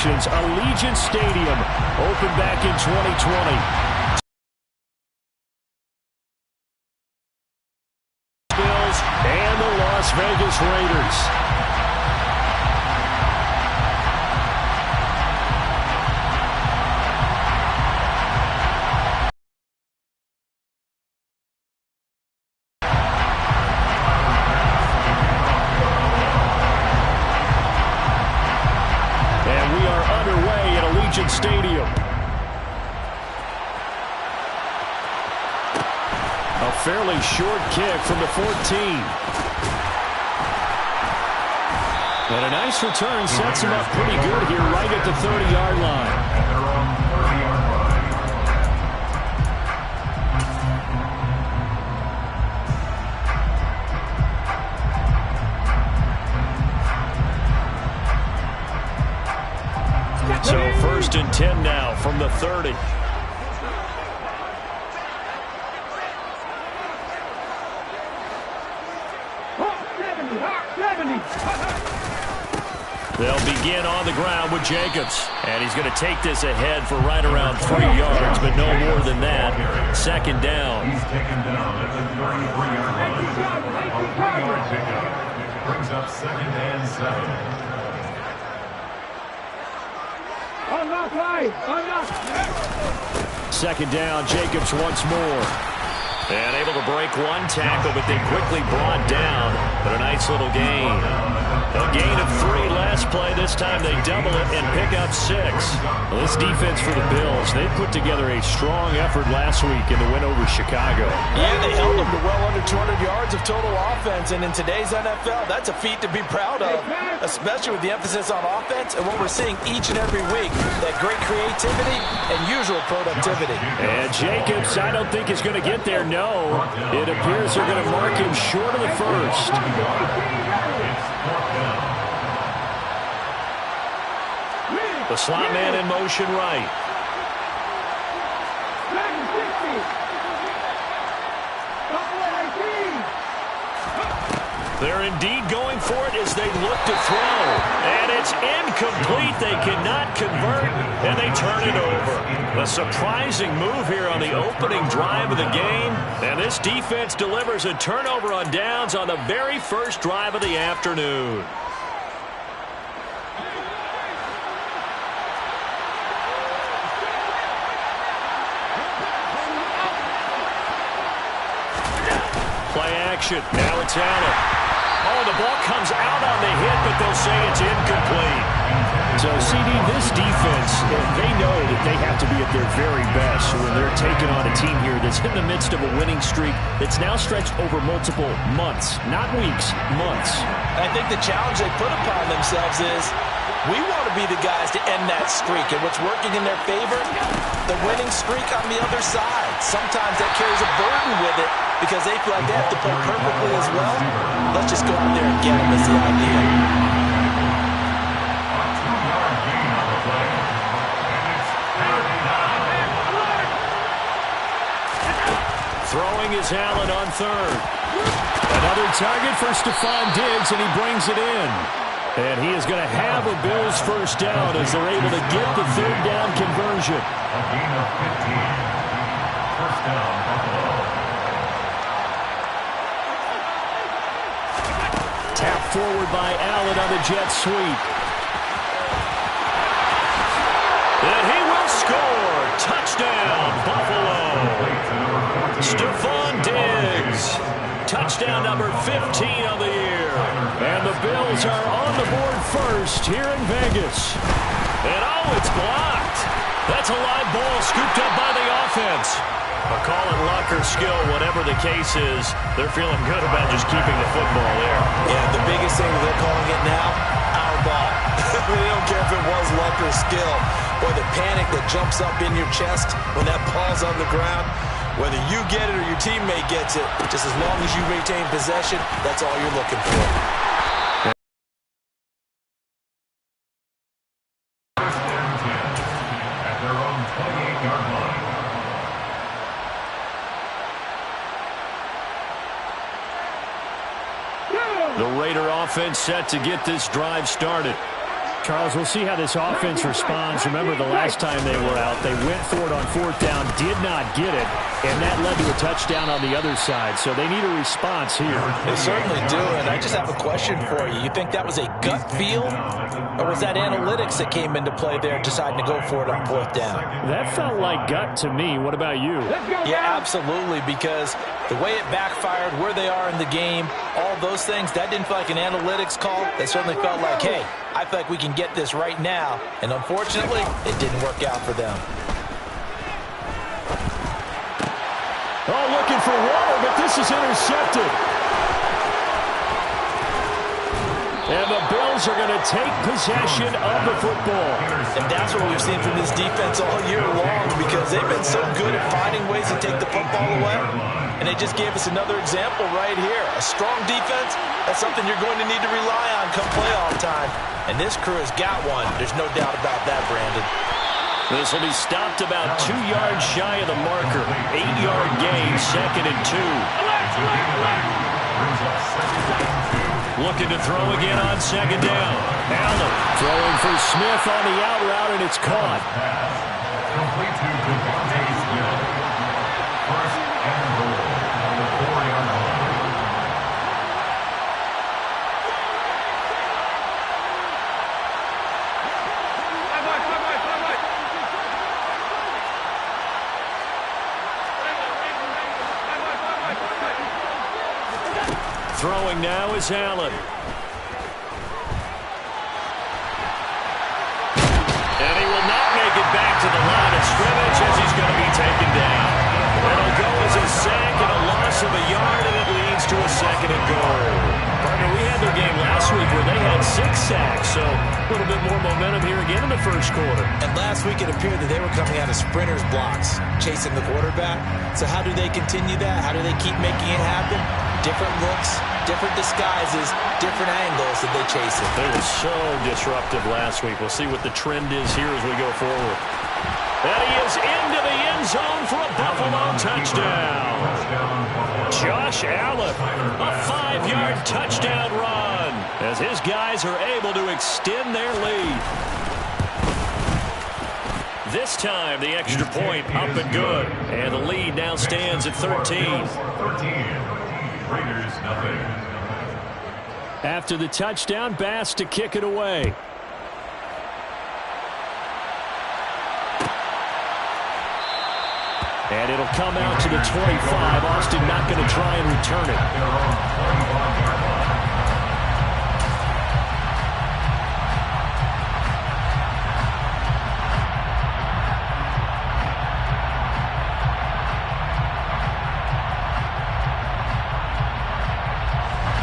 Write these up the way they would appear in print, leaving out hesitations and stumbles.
celebrations. Allegiant Stadium opened back in 2020. Bills and the Las Vegas Raiders. Stadium. A fairly short kick from the 14. And a nice return sets him up pretty good here right at the 30-yard line. So 1st and 10 now from the 30. They'll begin on the ground with Jacobs. And he's going to take this ahead for right around 3 yards, but no more than that. 2nd down. He's taken down at the 33-yard line. Brings up 2nd and 7. Second down, Jacobs once more. And able to break one tackle, but they quickly brought down. But a nice little gain. A gain of 3 last play. This time they double it and pick up 6. Well, this defense for the Bills, they put together a strong effort last week in the win over Chicago. Yeah, they held them to well under 200 yards of total offense. And in today's NFL, that's a feat to be proud of, especially with the emphasis on offense and what we're seeing each and every week, that great creativity and usual productivity. And Jacobs, I don't think is going to get there. No, it appears they're going to mark him short of the 1st. The slot man in motion right. They're indeed going for it as they look to throw. And it's incomplete. They cannot convert, and they turn it over. A surprising move here on the opening drive of the game. And this defense delivers a turnover on downs on the very first drive of the afternoon. Play action. Now it's Allen. Oh, the ball comes out on the hit, but they'll say it's incomplete. So, CD, this defense, they know that they have to be at their very best when they're taking on a team here that's in the midst of a winning streak that's now stretched over multiple months, not weeks, months. I think the challenge they put upon themselves is we want to be the guys to end that streak, and what's working in their favor, the winning streak on the other side. Sometimes that carries a burden with it because they feel like they have to play perfectly as well. Let's just go out there and get them is the idea. Throwing is Allen on 3rd. Another target for Stephon Diggs, and he brings it in. And he is going to have a Bills first down as they're able to get the 3rd down conversion. A gain of 15. First down, Buffalo. Tap forward by Allen on the jet sweep. And he will score. Touchdown, Buffalo. Stephon Diggs. Touchdown number 15 of the year. And the Bills are on the board first here in Vegas. And oh, it's blocked. That's a live ball scooped up by the offense. But call it luck or skill, whatever the case is, they're feeling good about just keeping the football there. Yeah, the biggest thing they're calling it now, our ball. They don't care if it was luck or skill. Or the panic that jumps up in your chest when that ball's on the ground. Whether you get it or your teammate gets it, just as long as you retain possession, that's all you're looking for. At their own 28-yard line. The Raider offense set to get this drive started. Charles, we'll see how this offense responds. Remember, the last time they were out, they went for it on fourth down, did not get it, and that led to a touchdown on the other side. So they need a response here. They certainly do, and I just have a question for you. You think that was a gut feel, or was that analytics that came into play there deciding to go for it on fourth down? That felt like gut to me. What about you? Yeah, absolutely, because the way it backfired, where they are in the game, all those things, that didn't feel like an analytics call. That certainly felt like, hey, I feel like we can get this right now. And unfortunately, it didn't work out for them. Oh, looking for water, but this is intercepted. And the Bills are going to take possession of the football. And that's what we've seen from this defense all year long, because they've been so good at finding ways to take the football away. And they just gave us another example right here. A strong defense, that's something you're going to need to rely on come playoff time. And this crew has got one. There's no doubt about that, Brandon. This will be stopped about 2 yards shy of the marker. 8-yard gain, 2nd and 2. Looking to throw again on 2nd down. Allen throwing for Smith on the out route, and it's caught. Complete to Devontae Smith. First and goal on the 4-yard line. Throwing now is Allen. And he will not make it back to the line of scrimmage as he's going to be taken down. It'll go as a sack and a loss of a yard, and it leads to a 2nd and goal. Partner, we had their game last week where they had 6 sacks, so a little bit more momentum here again in the first quarter. And last week it appeared that they were coming out of sprinters blocks, chasing the quarterback. So how do they continue that? How do they keep making it happen? Different looks, different disguises, different angles that they chase it. They were so disruptive last week. We'll see what the trend is here as we go forward. And he is into the end zone for a Buffalo touchdown. Josh Allen, a 5-yard touchdown run as his guys are able to extend their lead. This time, the extra point up and good. And the lead now stands at 13. Raiders, nothing. After the touchdown, Bass to kick it away. And it'll come out to the 25. Austin not going to try and return it.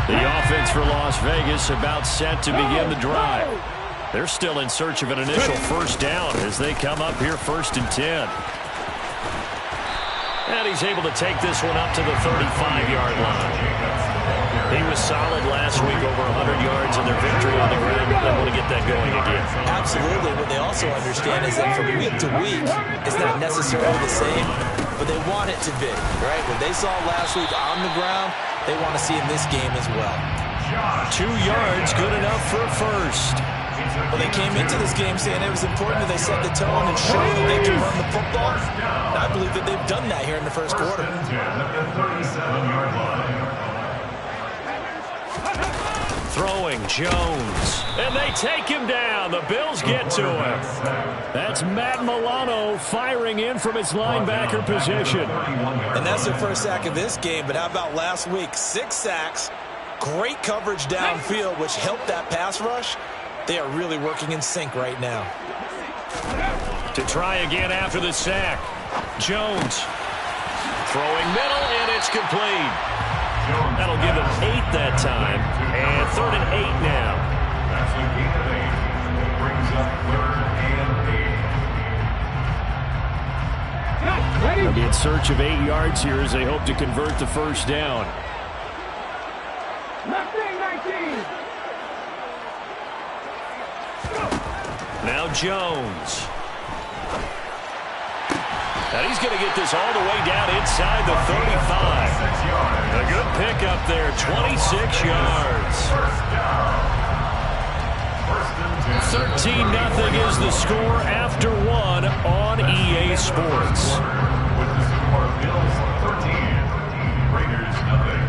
The offense for Las Vegas about set to begin the drive. They're still in search of an initial first down as they come up here 1st and 10. And he's able to take this one up to the 35-yard line. He was solid last week, over 100 yards in their victory on the ground. They want to get that going again. Absolutely. What they also understand is that from week to week, it's not necessarily the same, but they want it to be, right? What they saw last week on the ground, they want to see in this game as well. 2 yards, good enough for a first. Well, they came into this game saying it was important that they set the tone and show that they can run the football. And I believe that they've done that here in the first quarter. Throwing Jones. And they take him down. The Bills get to him. That's Matt Milano firing in from its linebacker position. And that's their first sack of this game. But how about last week? 6 sacks. Great coverage downfield, which helped that pass rush. They are really working in sync right now. To try again after the sack. Jones throwing middle, and it's complete. That'll give them 8 that time. And 3rd and 8 now. That's a gain of 8. Brings up 3rd and 8. They'll be in search of 8 yards here as they hope to convert the first down. Now Jones. And he's going to get this all the way down inside the 35. A good pickup there, 26 yards. First down. 13-0 is the score after one on EA Sports. With the score, Bills 13, Raiders nothing.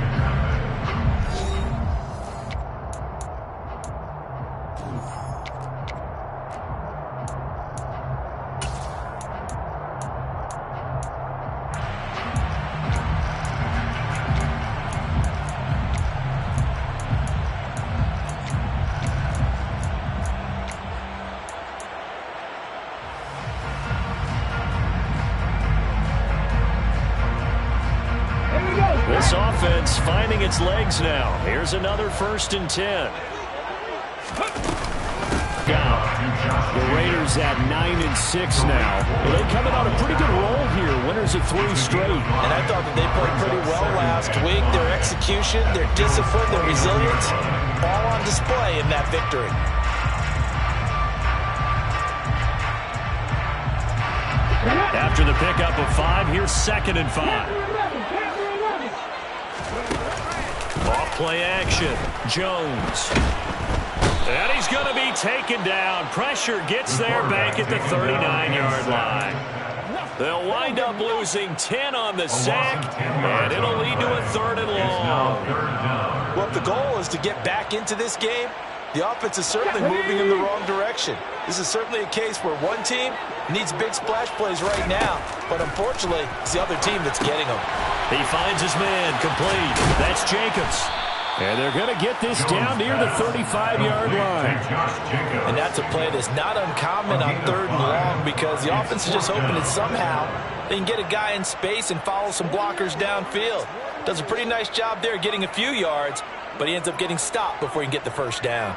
This offense finding its legs now. Here's another 1st and 10. The Raiders at 9-6 now. Well, they're coming on a pretty good roll here. Winners of 3 straight. And I thought that they played pretty well last week. Their execution, their discipline, their resilience, all on display in that victory. After the pickup of 5, here's 2nd and 5. Off play action. Jones. And he's going to be taken down. Pressure gets there back at the 39-yard line. They'll wind up losing 10 on the sack, and it'll lead to a 3rd and long. Well, if the goal is to get back into this game, the offense is certainly moving in the wrong direction. This is certainly a case where one team needs big splash plays right now, but unfortunately, it's the other team that's getting them. He finds his man complete. That's Jacobs. And they're going to get this down near the 35-yard line. And that's a play that's not uncommon on 3rd and long because the offense is just hoping that somehow they can get a guy in space and follow some blockers downfield. Does a pretty nice job there getting a few yards, but he ends up getting stopped before he can get the 1st down.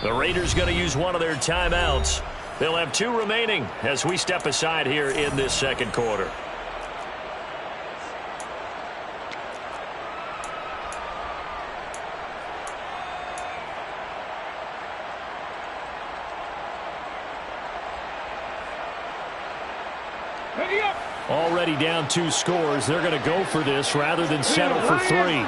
The Raiders going to use one of their timeouts. They'll have 2 remaining as we step aside here in this 2nd quarter. Already down 2 scores. They're going to go for this rather than settle for 3.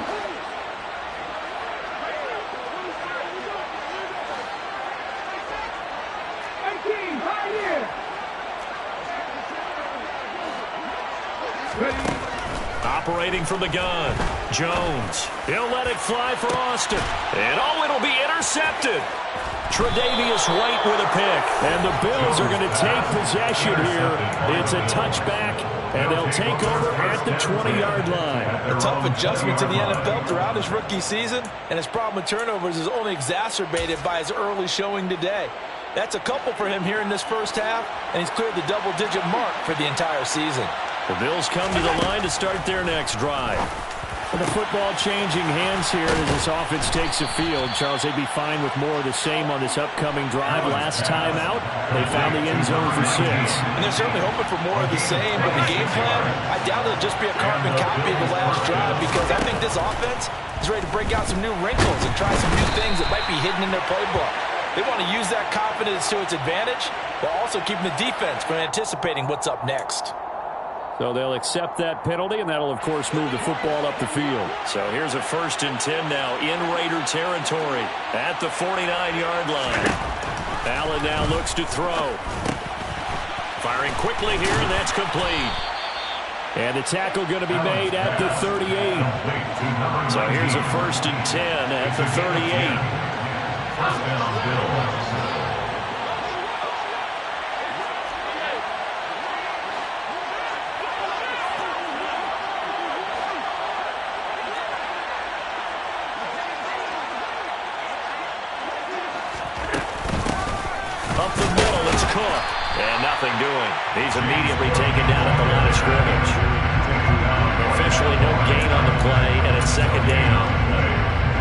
Operating from the gun. Jones. He'll let it fly for Austin. And it'll be intercepted. Tre'Davious White with a pick. And the Bills are going to take possession here. It's a touchback, and they'll take over at the 20-yard line. A tough adjustment to the NFL throughout his rookie season, and his problem with turnovers is only exacerbated by his early showing today. That's a couple for him here in this 1st half, and he's cleared the double-digit mark for the entire season. The Bills come to the line to start their next drive. And the football changing hands here as this offense takes the field. Charles, they'd be fine with more of the same on this upcoming drive. Last time out, they found the end zone for 6. And they're certainly hoping for more of the same, but the game plan, I doubt it'll just be a carbon copy of the last drive because I think this offense is ready to break out some new wrinkles and try some new things that might be hidden in their playbook. They want to use that confidence to its advantage while also keeping the defense from anticipating what's up next. So they'll accept that penalty, and that'll, of course, move the football up the field. So here's a 1st and 10 now in Raider territory at the 49-yard line. Allen now looks to throw. Firing quickly here, and that's complete. And the tackle going to be made at the 38. So here's a 1st and 10 at the 38. 1st down, Bills. Up the middle, it's Cook. And nothing doing. He's immediately taken down at the line of scrimmage. Officially no gain on the play, and it's 2nd down.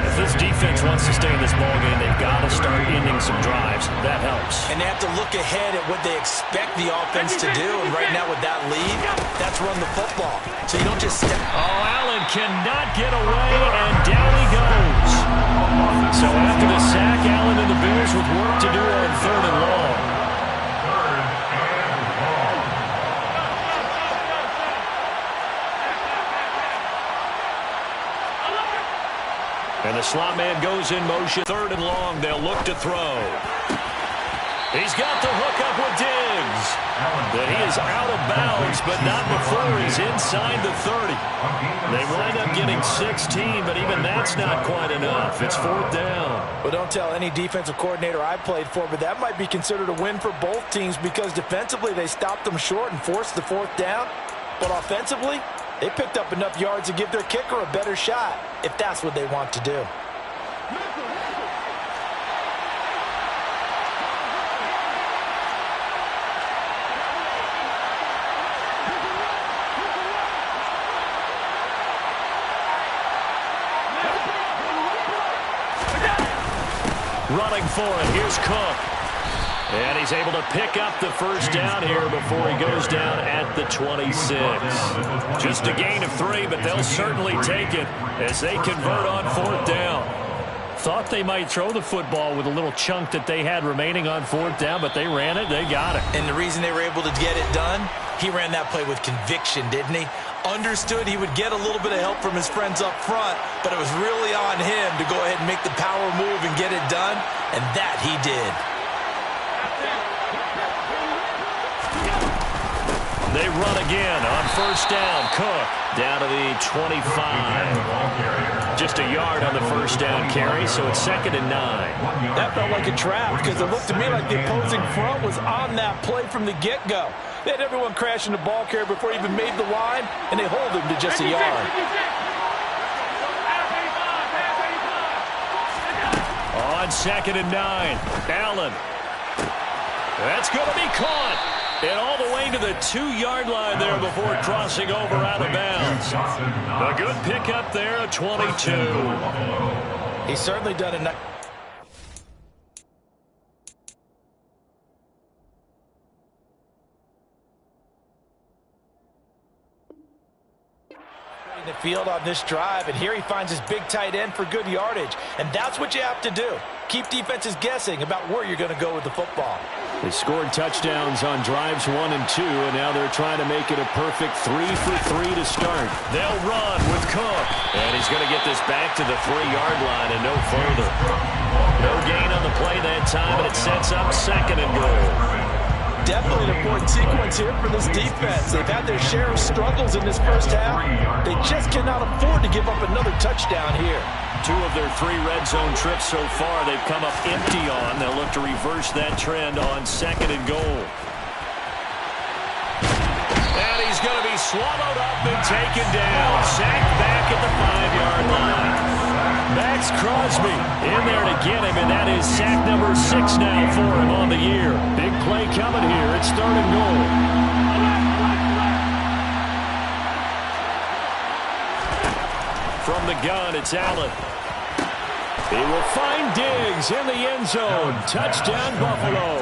If this defense wants to stay in this ballgame, they've got to start ending some drives. That helps. And they have to look ahead at what they expect the offense to do. And right now with that lead, that's run the football. So you don't just step. Oh, Allen cannot get away, and down he goes. So after the sack, Allen and the Bills with work to do on 3rd and long. And the slot man goes in motion. 3rd and long. They'll look to throw. He's got the hook up with Diggs. But he is out of bounds, but not before he's inside the 30. They wind up getting 16, but even that's not quite enough. It's 4th down. Well, don't tell any defensive coordinator I played for, but that might be considered a win for both teams because defensively they stopped them short and forced the 4th down. But offensively, they picked up enough yards to give their kicker a better shot, if that's what they want to do. Running for it. Here's Cook. And he's able to pick up the 1st down here before he goes down at the 26. Just a gain of 3, but they'll certainly take it as they convert on 4th down. Thought they might throw the football with a little chunk that they had remaining on 4th down, but they ran it. They got it. And the reason they were able to get it done, he ran that play with conviction, didn't he? Understood he would get a little bit of help from his friends up front, but it was really on him to go ahead and make the power move and get it done, and that he did. They run again on 1st down. Cook down to the 25. Just a yard on the 1st down carry, so it's 2nd and 9. That felt like a trap because it looked to me like the opposing front was on that play from the get-go. They had everyone crashing the ball carrier before he even made the line, and they hold him to just a yard. On 2nd and 9, Allen. That's going to be caught. And all the way to the 2-yard line there before crossing over out of bounds. A good pickup there, a 22. He's certainly done enough. The field on this drive, and here he finds his big tight end for good yardage. And that's what you have to do. Keep defenses guessing about where you're going to go with the football. They scored touchdowns on drives 1 and 2, and now they're trying to make it a perfect 3 for 3 to start. They'll run with Cook, and he's going to get this back to the 3-yard line and no further. No gain on the play that time, and it sets up 2nd and goal. Definitely an important sequence here for this defense. They've had their share of struggles in this first half. They just cannot afford to give up another touchdown here. 2 of their 3 red zone trips so far they've come up empty on. They'll look to reverse that trend on 2nd and goal. And he's going to be swallowed up and taken down. Sacked back at the 5-yard line. Max Crosby in there to get him, and that is sack number 6 now for him on the year. Big play coming here. It's 3rd and goal. From the gun, it's Allen. He will find Diggs in the end zone. Touchdown, Buffalo.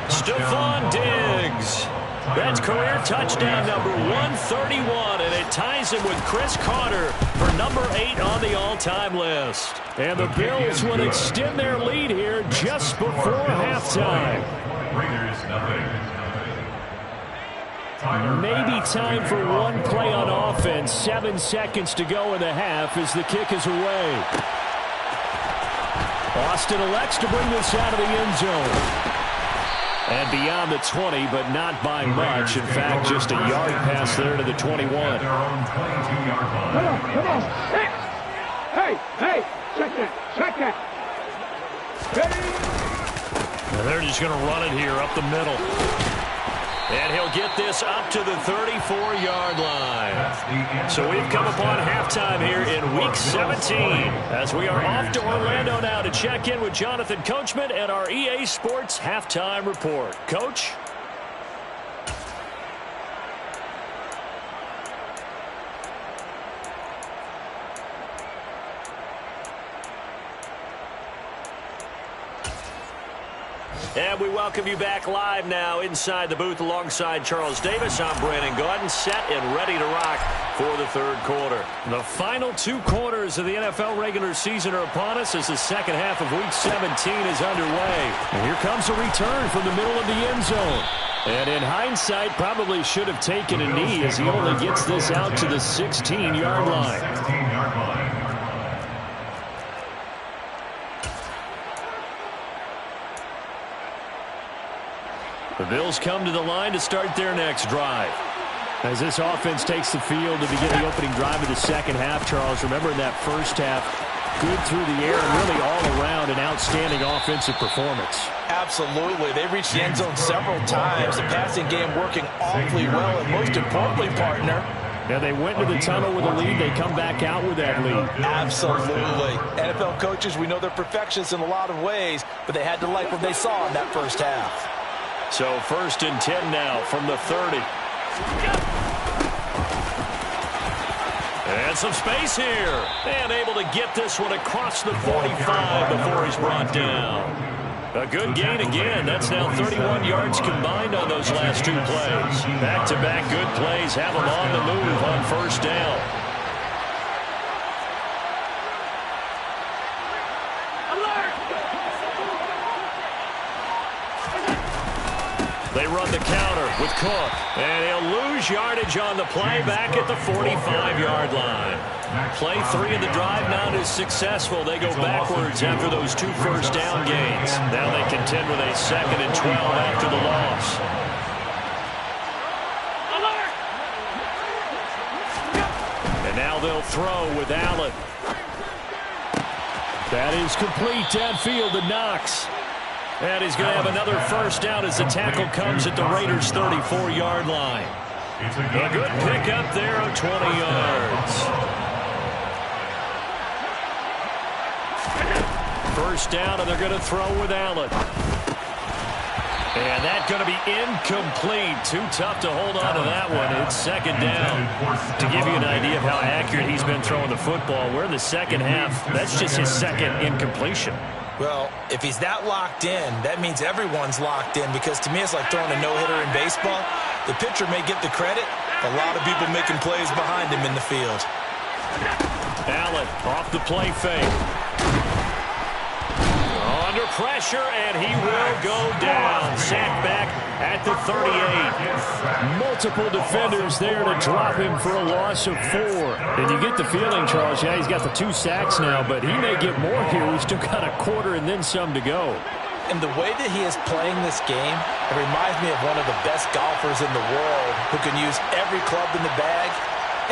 Stephon Diggs. That's career touchdown number 131, and it ties him with Chris Carter for number 8 on the all-time list. And the Bills will extend their lead here just before halftime. Maybe time for one play on offense. 7 seconds to go in the half as the kick is away. Austin elects to bring this out of the end zone. And beyond the 20, but not by much. In fact, just a yard pass there to the 21. Come on. Hey, check that. And they're just going to run it here up the middle. And he'll get this up to the 34-yard line. So we've come upon halftime here in Week 17 as we are off to Orlando now to check in with Jonathan Coachman and our EA Sports Halftime Report. Coach? And we welcome you back live now inside the booth alongside Charles Davis. I'm Brandon Gaudin, set and ready to rock for the 3rd quarter. The final 2 quarters of the NFL regular season are upon us as the second half of Week 17 is underway. And here comes a return from the middle of the end zone. And in hindsight, probably should have taken a knee as he only gets this out to the 16-yard line. The Bills come to the line to start their next drive. As this offense takes the field to begin the opening drive of the second half, Charles, remember in that first half, good through the air and really all around an outstanding offensive performance. Absolutely. They reached the end zone several times. The passing game working awfully well, and most importantly, partner, now they went to the tunnel with a lead. They come back out with that lead. Absolutely. NFL coaches, we know they're perfectionists in a lot of ways, but they had to like what they saw in that first half. So 1st and 10 now from the 30. And some space here. And able to get this one across the 45 before he's brought down. A good gain again. That's now 31 yards combined on those last two plays. Back-to-back good plays have them on the move on first down. They run the counter with Cook. And he'll lose yardage on the play back at the 45-yard line. Play 3 of the drive now is successful. They go backwards after those 2 first down gains. Now they contend with a 2nd and 12 after the loss. And now they'll throw with Allen. That is complete downfield to Knox. And he's going to have another first down as the tackle comes at the Raiders' 34-yard line. A good pickup there of 20 yards. First down, and they're going to throw with Allen. And that's going to be incomplete. Too tough to hold on to that one. It's 2nd down. To give you an idea of how accurate he's been throwing the football, we're in the second half. That's just his 2nd incompletion. Well, if he's that locked in, that means everyone's locked in, because to me it's like throwing a no-hitter in baseball. The pitcher may get the credit, a lot of people making plays behind him in the field. Allen off the play fake. Under pressure, and he will go down. Sacked back at the 38. Multiple defenders there to drop him for a loss of 4. And you get the feeling, Charles, yeah, he's got the 2 sacks now, but he may get more here. We've still got a quarter and then some to go. And the way that he is playing this game, it reminds me of one of the best golfers in the world who can use every club in the bag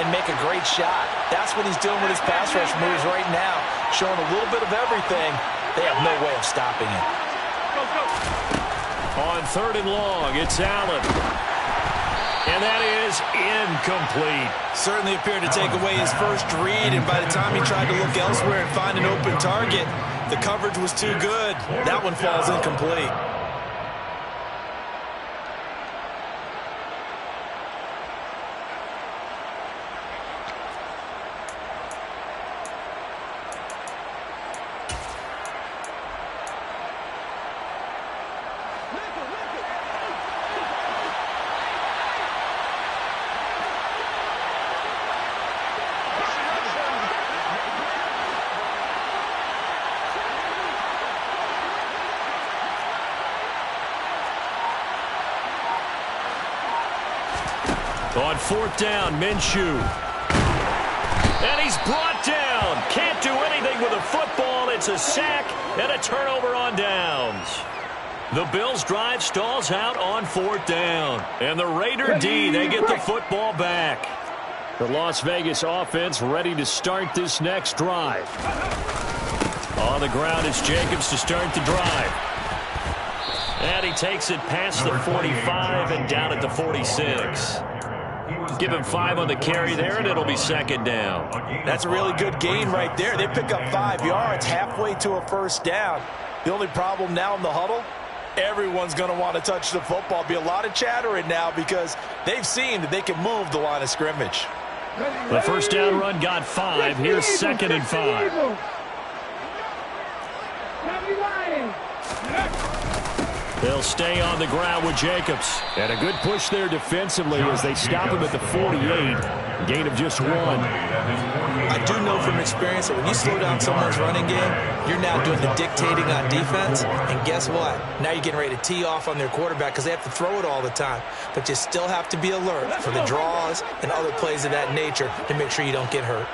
and make a great shot. That's what he's doing with his pass rush moves right now, showing a little bit of everything. They have no way of stopping him. On 3rd and long, it's Allen. And that is incomplete. Certainly appeared to take away his first read, and by the time he tried to look elsewhere and find an open target, the coverage was too good. That one falls incomplete. On 4th down, Minshew. And he's brought down. Can't do anything with a football. It's a sack and a turnover on downs. The Bills' drive stalls out on 4th down. And the Raider D, they get the football back. The Las Vegas offense ready to start this next drive. On the ground, it's Jacobs to start the drive. And he takes it past the 45 and down at the 46. Give him 5 on the carry there, and it'll be 2nd down. That's a really good gain right there. They pick up 5 yards halfway to a first down. The only problem now in the huddle, everyone's going to want to touch the football. Be a lot of chattering now because they've seen that they can move the line of scrimmage. The first down run got 5. Here's 2nd and 5. They'll stay on the ground with Jacobs. And a good push there defensively as they stop him at the 48. Gain of just 1. I do know from experience that when you slow down someone's running game, you're now doing the dictating on defense. And guess what? Now you're getting ready to tee off on their quarterback because they have to throw it all the time. But you still have to be alert for the draws and other plays of that nature to make sure you don't get hurt.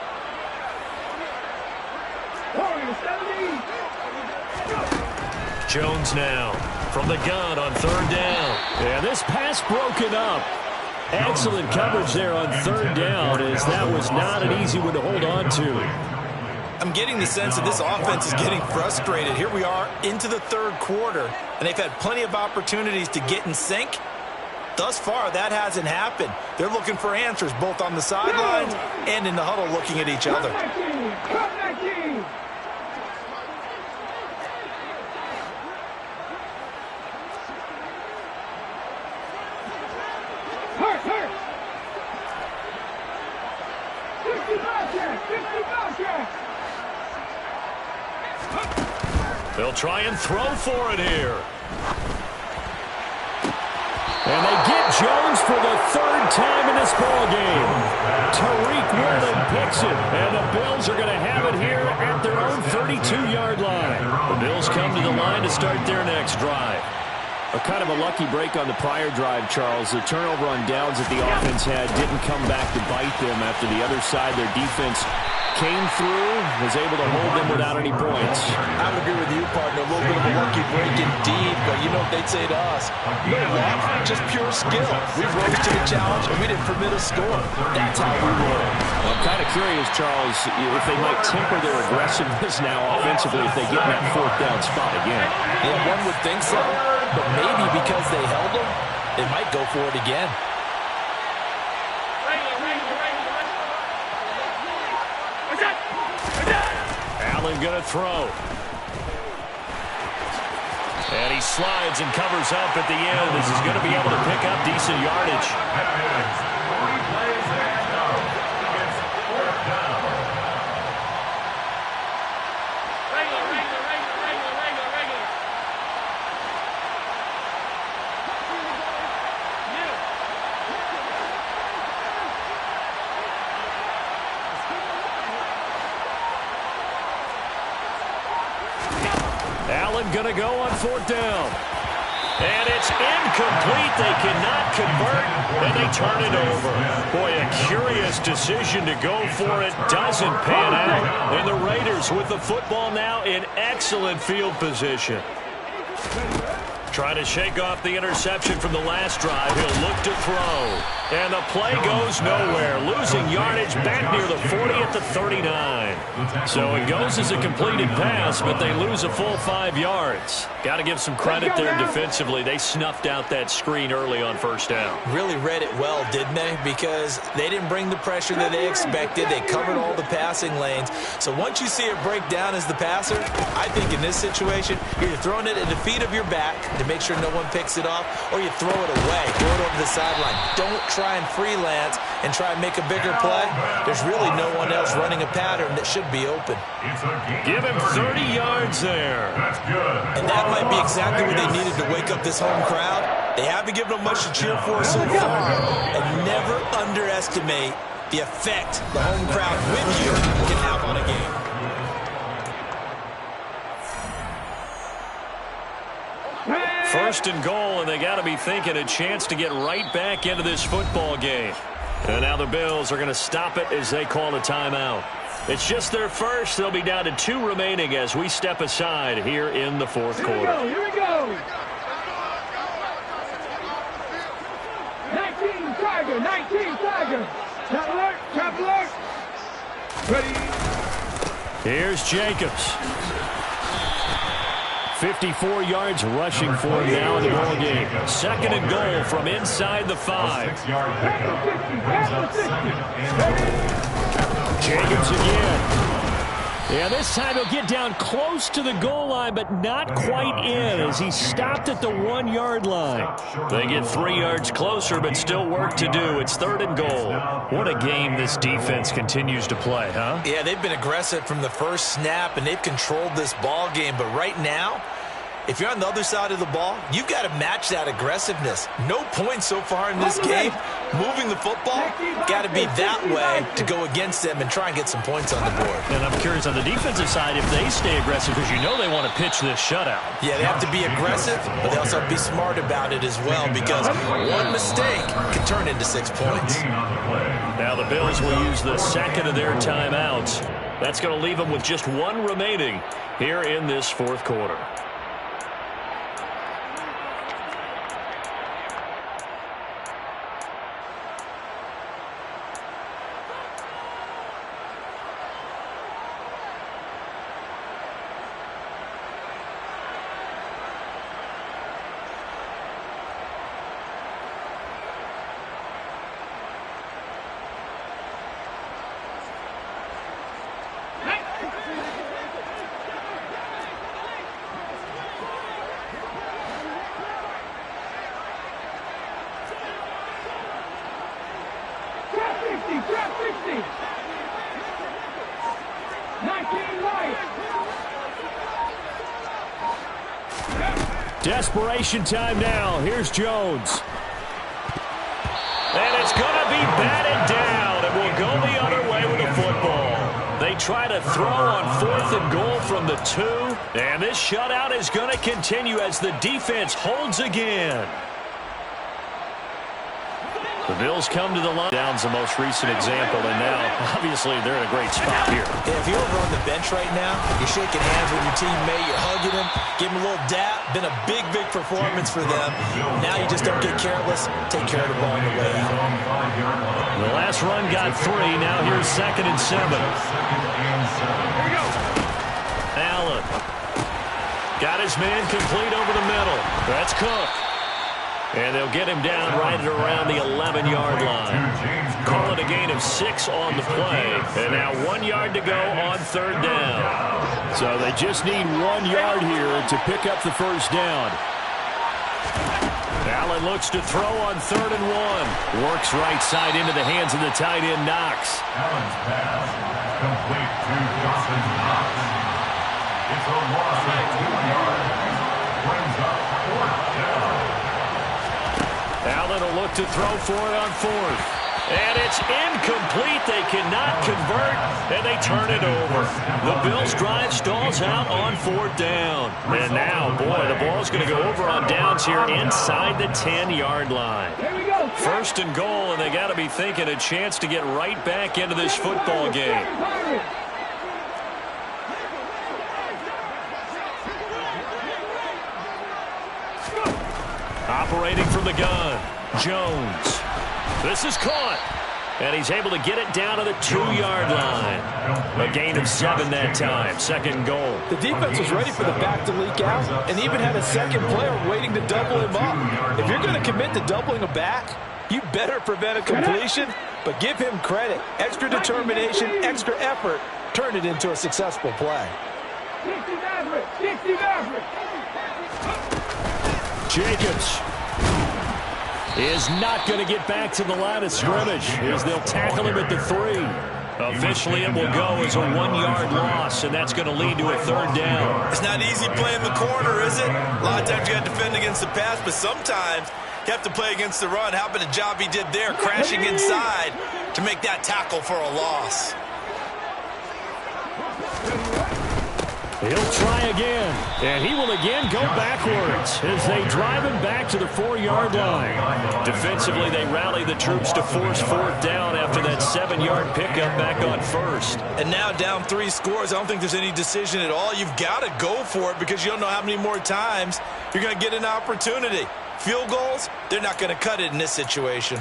Jones now from the gun on third down. And this pass broken up. Excellent coverage there on third down, as that was not an easy one to hold on to. I'm getting the sense that this offense is getting frustrated. Here we are into the third quarter, and they've had plenty of opportunities to get in sync. Thus far, that hasn't happened. They're looking for answers both on the sidelines and in the huddle looking at each other. They'll try and throw for it here. And they get Jones for the third time in this ballgame. Tariq Woolen picks it, and the Bills are going to have it here at their own 32-yard line. The Bills come to the line to start their next drive. A kind of a lucky break on the prior drive, Charles. The turnover on downs that the offense had didn't come back to bite them after the other side. Their defense came through, was able to hold them without any points. I would agree with you, partner. A little bit of a lucky break indeed, but you know what they'd say to us? No luck, just pure skill. We rose to the challenge, and we didn't permit a score. That's how we roll. Well, I'm kind of curious, Charles, if they might temper their aggressiveness now offensively if they get in that fourth down spot again. Yeah, one would think so, but maybe because they held them, they might go for it again. Allen going to throw. And he slides and covers up at the end. This is going to be able to pick up decent yardage. Allen going to go on fourth down. And it's incomplete. They cannot convert, and they turn it over. Boy, a curious decision to go for it doesn't pan out. And the Raiders with the football now in excellent field position. Trying to shake off the interception from the last drive. He'll look to throw. And the play goes nowhere. Losing yardage back near the 40 at the 39. So it goes as a completed pass, but they lose a full 5 yards. Got to give some credit there defensively. They snuffed out that screen early on first down. Really read it well, didn't they? Because they didn't bring the pressure that they expected. They covered all the passing lanes. So once you see it break down as the passer, I think in this situation, you're throwing it at the feet of your back to make sure no one picks it off, or you throw it away, throw it over the sideline. Don't try and freelance and try and make a bigger play. There's really no one else running a pattern that should be open. Give him 30 yards there. That's good. And that might be exactly what they needed to wake up this home crowd. They haven't given them much to cheer for so far. And never underestimate the effect the home crowd with you can have on a game. First and goal, and they got to be thinking a chance to get right back into this football game. And now the Bills are going to stop it as they call a timeout. It's just their first. They'll be down to 2 remaining as we step aside here in the fourth quarter. Here we go. 19 Tiger, 19 Tiger. Trap alert. Ready. Here's Jacobs. 54 yards rushing for him now in the ball game. Second and goal from inside the 5. Jacobs again. Yeah, this time he'll get down close to the goal line, but not quite in as he stopped at the 1-yard line. They get 3 yards closer, but still work to do. It's third and goal. What a game this defense continues to play, huh? Yeah, they've been aggressive from the first snap, and they've controlled this ball game. But right now, if you're on the other side of the ball, you've got to match that aggressiveness. No points so far in this game. Moving the football, got to be that way to go against them and try and get some points on the board. And I'm curious on the defensive side if they stay aggressive, because you know they want to pitch this shutout. Yeah, they have to be aggressive, but they also have to be smart about it as well, because one mistake can turn into 6 points. Now the Bills will use the second of their timeouts. That's going to leave them with just 1 remaining here in this fourth quarter. Desperation time now. Here's Jones. And it's going to be batted down. And we'll go the other way with the football. They try to throw on 4th and goal from the 2. And this shutout is going to continue as the defense holds again. The Bills come to the line. Down's the most recent example, and now, obviously, they're in a great spot here. Yeah, if you're over on the bench right now, you're shaking hands with your teammate, you're hugging him, give him a little dap. Been a big, big performance for them. Now you just don't get careless. Take care of the ball on the way out. The last run got 3. Now here's 2nd and 7. Allen got his man complete over the middle. That's Cook. And they'll get him down right at around the 11-yard line. Call it a gain of 6 on the play. And now 1 yard to go on 3rd down. So they just need 1 yard here to pick up the first down. Allen looks to throw on 3rd and 1. Works right side into the hands of the tight end, Knox. Allen's pass complete to Dawson Knox. It's a loss of 2 yards. Brings up 4th down. Allen will look to throw for it on 4th. And it's incomplete. They cannot convert, and they turn it over. The Bills' drive stalls out on 4th down. And now, boy, the ball's going to go over on downs here inside the 10-yard line. 1st and goal, and they got to be thinking a chance to get right back into this football game. Operating from the gun, Jones. This is caught. And he's able to get it down to the 2-yard line. A gain of 7 that time. 2nd goal. The defense was ready for the back to leak out and even had a second player waiting to double him up. If you're going to commit to doubling a back, you better prevent a completion, but give him credit. Extra determination, extra effort, turn it into a successful play. Jacobs is not going to get back to the line of scrimmage as they'll tackle him at the 3. Officially, it will go as a 1-yard loss, and that's going to lead to a 3rd down. It's not easy playing the corner, is it? A lot of times you got to defend against the pass, but sometimes you have to play against the run. How about the job he did there, crashing inside to make that tackle for a loss? He'll try again, and he will again go backwards as they drive him back to the 4-yard line. Defensively, they rally the troops to force 4th down after that 7-yard pickup back on 1st. And now down 3 scores. I don't think there's any decision at all. You've got to go for it because you don't know how many more times you're going to get an opportunity. Field goals, they're not going to cut it in this situation.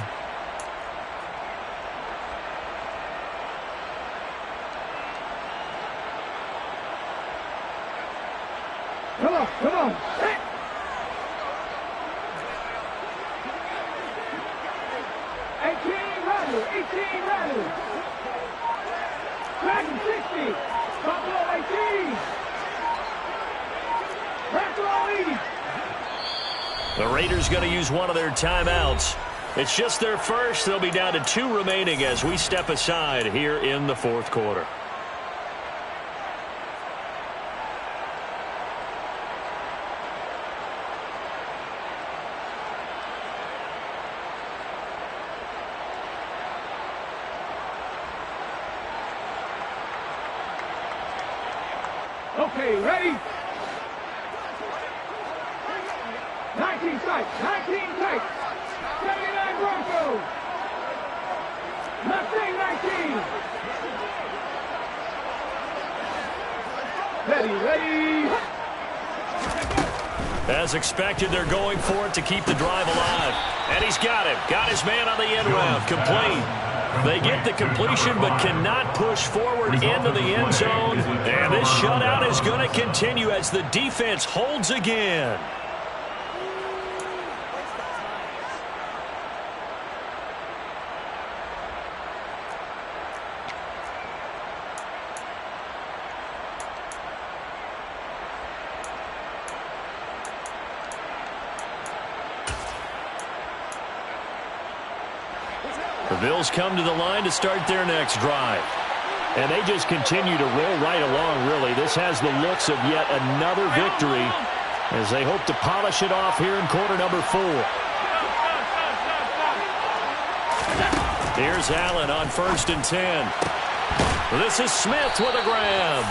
Come on. Hey. 18 Riley. Dragon 60. Buffalo 18. Buffalo 80. The Raiders going to use one of their timeouts. It's just their first. They'll be down to 2 remaining as we step aside here in the 4th quarter. Okay, ready? 19 strikes. 79 Broncos. Mustang 19. Ready. As expected, they're going for it to keep the drive alive. And he's got him. Got his man on the end round. Complete. They get the completion but cannot push forward into the end zone. And this shutout is going to continue as the defense holds again. The Bills come to the line to start their next drive. And they just continue to roll right along, really. This has the looks of yet another victory as they hope to polish it off here in quarter number 4. Here's Allen on 1st and 10. This is Smith with a grab.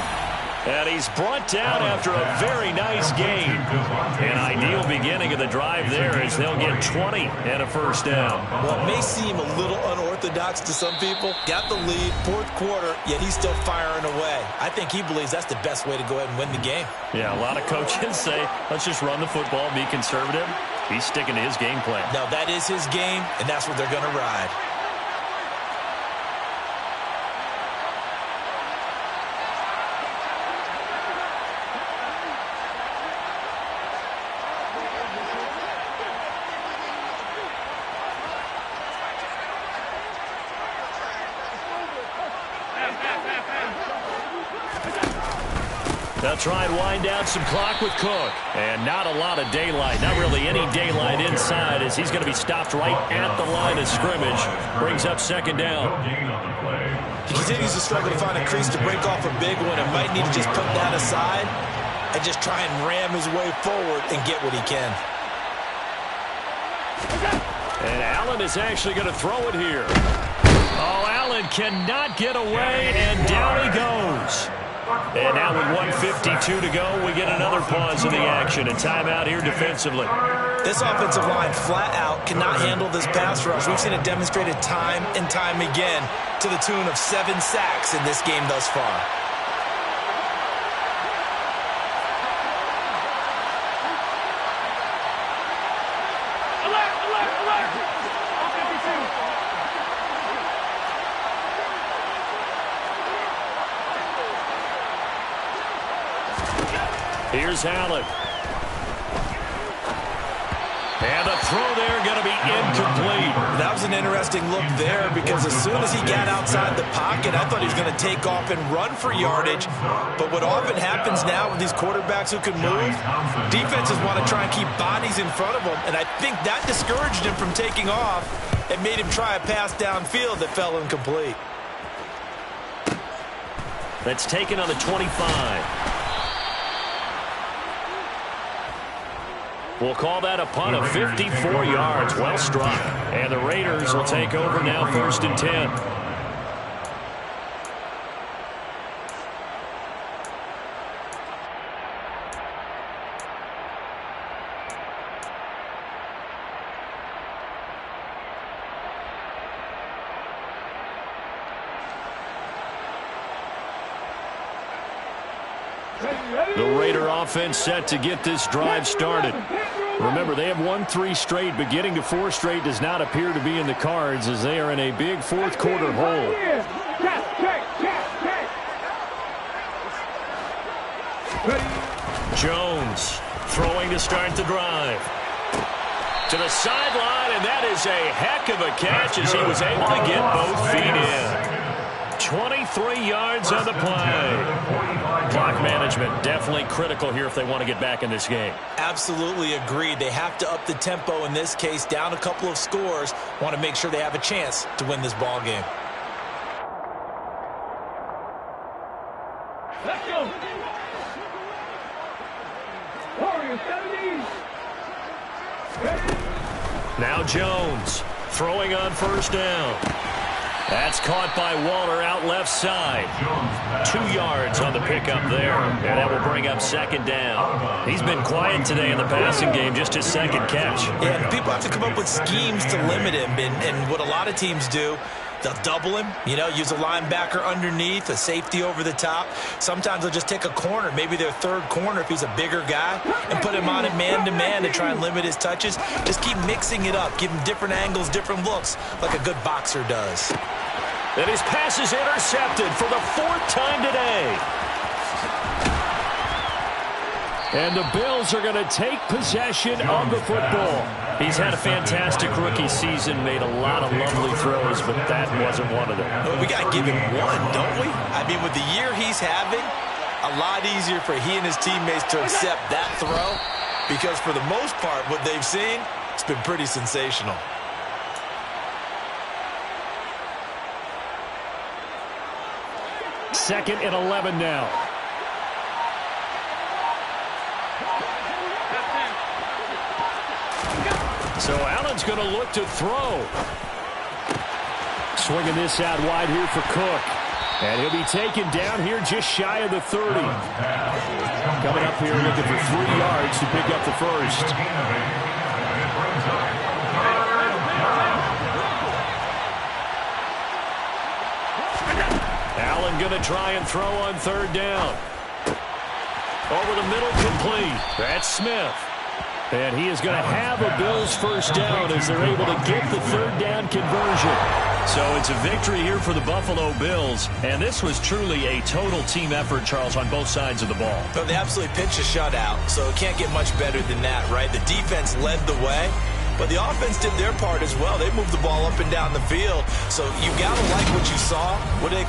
And he's brought down after a very nice gain. An ideal beginning of the drive there as they'll get 20 and a first down. Well, it may seem a little unorthodox to some people. Got the lead, 4th quarter, yet he's still firing away. I think he believes that's the best way to go ahead and win the game. Yeah, a lot of coaches say, let's just run the football, be conservative. He's sticking to his game plan. No, that is his game, and that's what they're going to ride. They'll try and wind down some clock with Cook. And not a lot of daylight. Not really any daylight inside as he's going to be stopped right at the line of scrimmage. Brings up 2nd down. He continues to struggle to find a crease to break off a big one and might need to just put that aside and just try and ram his way forward and get what he can. And Allen is actually going to throw it here. Oh, Allen cannot get away, and down he goes. And now with 1:52 to go, we get another pause in the action. And timeout here defensively. This offensive line flat out cannot handle this pass rush. We've seen it demonstrated time and time again to the tune of 7 sacks in this game thus far. Here's Allen. And the throw there going to be incomplete. That was an interesting look there because as soon as he got outside the pocket, I thought he was going to take off and run for yardage. But what often happens now with these quarterbacks who can move, defenses want to try and keep bodies in front of them. And I think that discouraged him from taking off and made him try a pass downfield that fell incomplete. That's taken on the 25. We'll call that a punt of 54 yards. Well struck. And the Raiders will take over now 1st and 10. The Raider offense set to get this drive started. Remember, they have won 3 straight, but getting to 4 straight does not appear to be in the cards as they are in a big 4th quarter hole. Jones throwing to start the drive. To the sideline, and that is a heck of a catch as he was able to get both feet in. 23 yards on the play. Clock management definitely critical here if they want to get back in this game. Absolutely agreed. They have to up the tempo in this case, down a couple of scores. Want to make sure they have a chance to win this ball game. Let's go. Warriors 70. Now Jones throwing on 1st down. That's caught by Waller out left side. 2 yards on the pickup there. And that will bring up 2nd down. He's been quiet today in the passing game, just his 2nd catch. Yeah, people have to come up with schemes to limit him. And what a lot of teams do, they'll double him, use a linebacker underneath, a safety over the top. Sometimes they'll just take a corner, maybe their 3rd corner if he's a bigger guy, and put him on it man-to-man to try and limit his touches. Just keep mixing it up, give him different angles, different looks, like a good boxer does. And his pass is intercepted for the 4th time today. And the Bills are going to take possession of the football. He's had a fantastic rookie season, made a lot of lovely throws, but that wasn't one of them. Well, we got to give him one, don't we? I mean, with the year he's having, a lot easier for he and his teammates to accept that throw because for the most part, what they've seen, it's been pretty sensational. Second and 11 now. So Allen's going to look to throw. Swinging this out wide here for Cook. And he'll be taken down here just shy of the 30. Coming up here looking for 3 yards to pick up the first. Allen going to try and throw on 3rd down. Over the middle, complete. That's Smith. And he is going to have a Bills first down as they're able to get the 3rd down conversion. So it's a victory here for the Buffalo Bills. And this was truly a total team effort, Charles, on both sides of the ball. Well, they absolutely pitched a shutout, so it can't get much better than that, right? The defense led the way, but the offense did their part as well. They moved the ball up and down the field. So you got to like what you saw. What do they